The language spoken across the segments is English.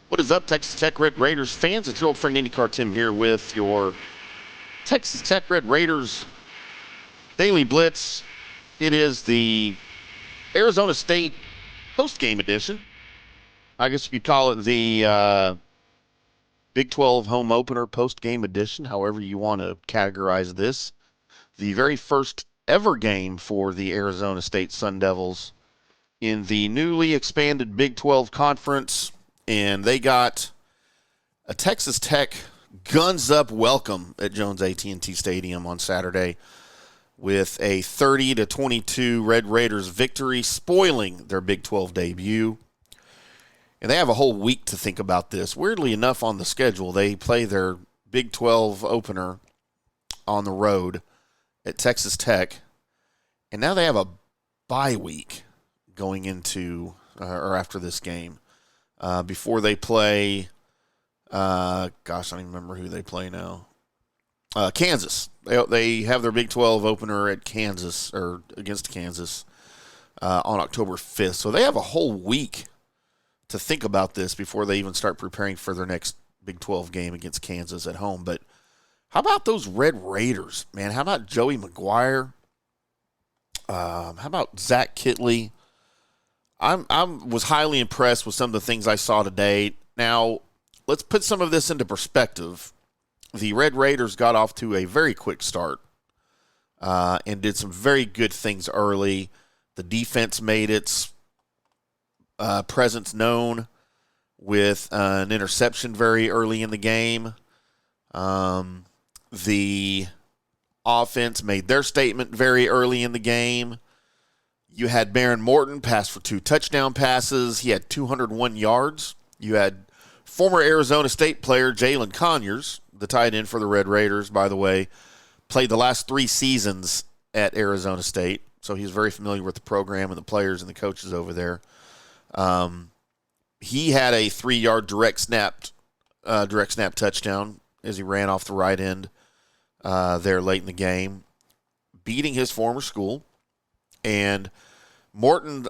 What is up, Texas Tech Red Raiders fans? It's your old friend IndyCar Tim here with your Texas Tech Red Raiders Daily Blitz. It is the Arizona State post-game edition. I guess you could call it the Big 12 home opener post-game edition, however you want to categorize this. The very first ever game for the Arizona State Sun Devils in the newly expanded Big 12 conference, and they got a Texas Tech guns up welcome at Jones AT&T Stadium on Saturday with a 30-22 Red Raiders victory, spoiling their Big 12 debut. And they have a whole week to think about this. Weirdly enough, on the schedule, they play their Big 12 opener on the road at Texas Tech, and now they have a bye week going into or after this game before they play. I don't even remember who they play now. Kansas. They have their Big 12 opener at Kansas, or against Kansas, on October 5th. So they have a whole week to think about this before they even start preparing for their next Big 12 game against Kansas at home. But how about those Red Raiders, man? How about Joey McGuire? How about Zach Kitley? I was highly impressed with some of the things I saw today. Now, let's put some of this into perspective. The Red Raiders got off to a very quick start and did some very good things early. The defense made its presence known with an interception very early in the game. The offense made their statement very early in the game. You had Baron Morton pass for 2 touchdown passes. He had 201 yards. You had former Arizona State player Jalen Conyers, the tight end for the Red Raiders, by the way, played the last 3 seasons at Arizona State, so he's very familiar with the program and the players and the coaches over there. He had a 3-yard direct snap touchdown as he ran off the right end there late in the game, beating his former school. And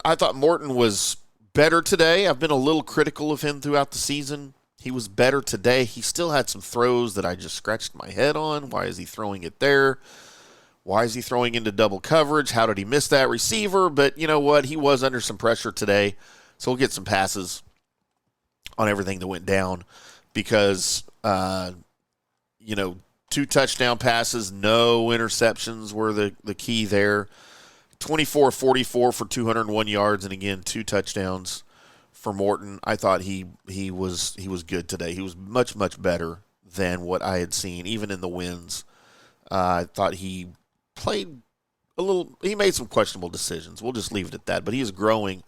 I thought Morton was better today. I've been a little critical of him throughout the season. He was better today. He still had some throws that I just scratched my head on. Why is he throwing it there? Why is he throwing into double coverage? How did he miss that receiver? But you know what? He was under some pressure today, so we'll get some passes on everything that went down because, 2 touchdown passes, no interceptions were the key there. 24-44 for 201 yards, and again, 2 touchdowns for Morton. I thought he was good today. He was much, much better than what I had seen, even in the wins. I thought he played he made some questionable decisions. We'll just leave it at that. But he is growing,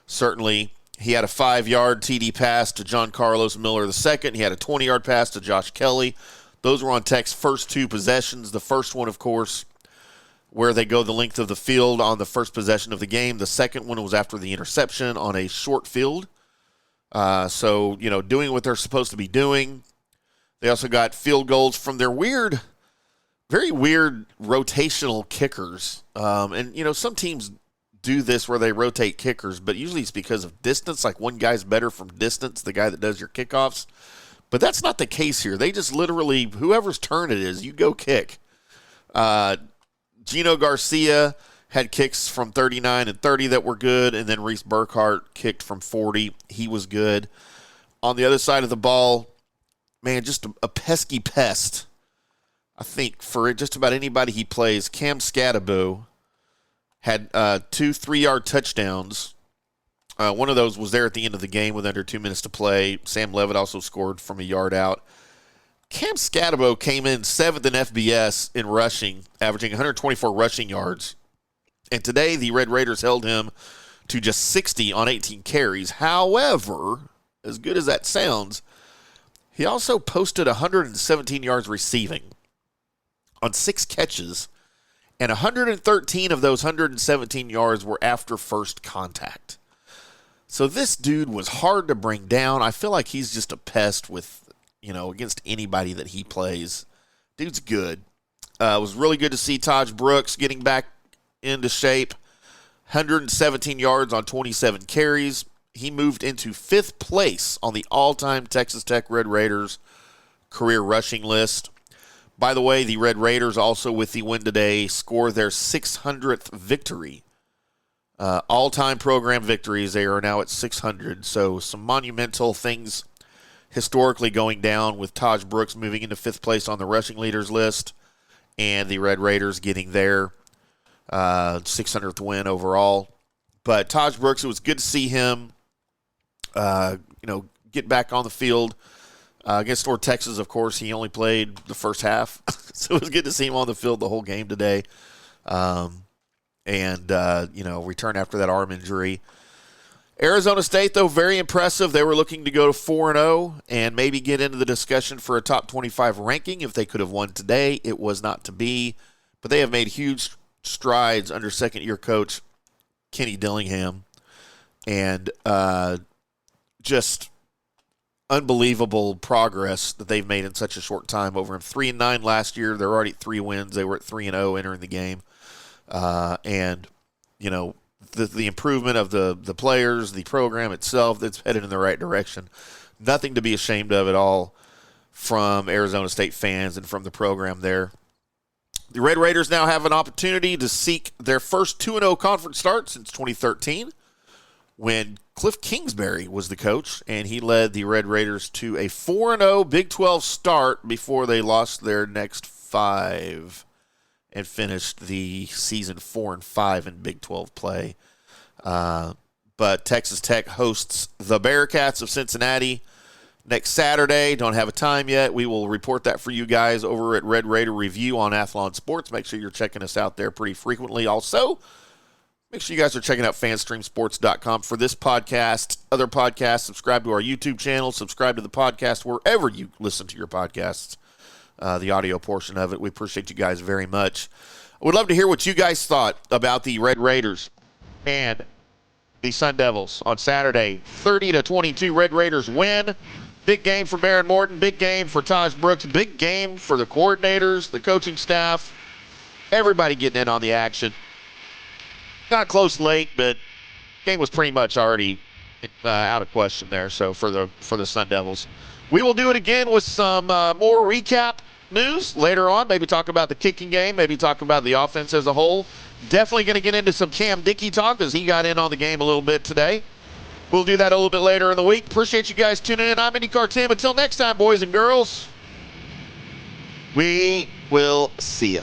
certainly. He had a 5-yard TD pass to John Carlos Miller II. He had a 20-yard pass to Josh Kelly. Those were on Tech's first 2 possessions. The first one, of course, where they go the length of the field on the first possession of the game. The second one was after the interception on a short field. Doing what they're supposed to be doing. They also got field goals from their very weird rotational kickers. Some teams do this where they rotate kickers, but usually it's because of distance. Like one guy's better from distance, the guy that does your kickoffs. But that's not the case here. They just literally, whoever's turn it is, you go kick. Gino Garcia had kicks from 39 and 30 that were good, and then Reese Burkhart kicked from 40. He was good. On the other side of the ball, man, just a pesky pest. I think for just about anybody he plays, Cam Scadaboo had 2 3-yard touchdowns. One of those was there at the end of the game with under 2 minutes to play. Sam Levitt also scored from a yard out. Cam Scadaboo came in 7th in FBS in rushing, averaging 124 rushing yards. And today, the Red Raiders held him to just 60 on 18 carries. However, as good as that sounds, he also posted 117 yards receiving on 6 catches, and 113 of those 117 yards were after first contact. So this dude was hard to bring down. I feel like he's just a pest against anybody that he plays. Dude's good. It was really good to see Taj Brooks getting back into shape. 117 yards on 27 carries. he moved into 5th place on the all-time Texas Tech Red Raiders career rushing list. By the way, the Red Raiders also with the win today score their 600th victory. All-time program victories, they are now at 600. So some monumental things historically going down with Taj Brooks moving into 5th place on the rushing leaders list and the Red Raiders getting their 600th win overall. But Taj Brooks, it was good to see him, get back on the field. Against North Texas, of course, he only played the first half. So it was good to see him on the field the whole game today. Return after that arm injury. Arizona State, though, very impressive. They were looking to go to 4-0 and maybe get into the discussion for a top 25 ranking if they could have won today. It was not to be. But they have made huge strides under second-year coach Kenny Dillingham. And just unbelievable progress that they've made in such a short time over him. 3-9 last year. They're already at 3 wins. They were at 3-0 entering the game. The improvement of the players, the program itself, it's headed in the right direction. Nothing to be ashamed of at all from Arizona State fans and from the program there. The Red Raiders now have an opportunity to seek their first 2-0 conference start since 2013 when Cliff Kingsbury was the coach, and he led the Red Raiders to a 4-0 Big 12 start before they lost their next 5 and finished the season 4-5 in Big 12 play. But Texas Tech hosts the Bearcats of Cincinnati next Saturday. Don't have a time yet. We will report that for you guys over at Red Raider Review on Athlon Sports. Make sure you're checking us out there pretty frequently. Also, make sure you guys are checking out fanstreamsports.com for this podcast, other podcasts. Subscribe to our YouTube channel. Subscribe to the podcast wherever you listen to your podcasts, the audio portion of it. We appreciate you guys very much. I would love to hear what you guys thought about the Red Raiders and the Sun Devils on Saturday. 30-22 Red Raiders win. Big game for Baron Morton. Big game for Taj Brooks. Big game for the coordinators, the coaching staff. Everybody getting in on the action. Got close late, but game was pretty much already out of question there. So for the Sun Devils, we will do it again with some more recap news later on. Maybe talk about the kicking game. Maybe talk about the offense as a whole. Definitely going to get into some Cam Dickey talk as he got in on the game a little bit today. We'll do that a little bit later in the week. Appreciate you guys tuning in. I'm IndyCar Timm. Until next time, boys and girls, we will see you.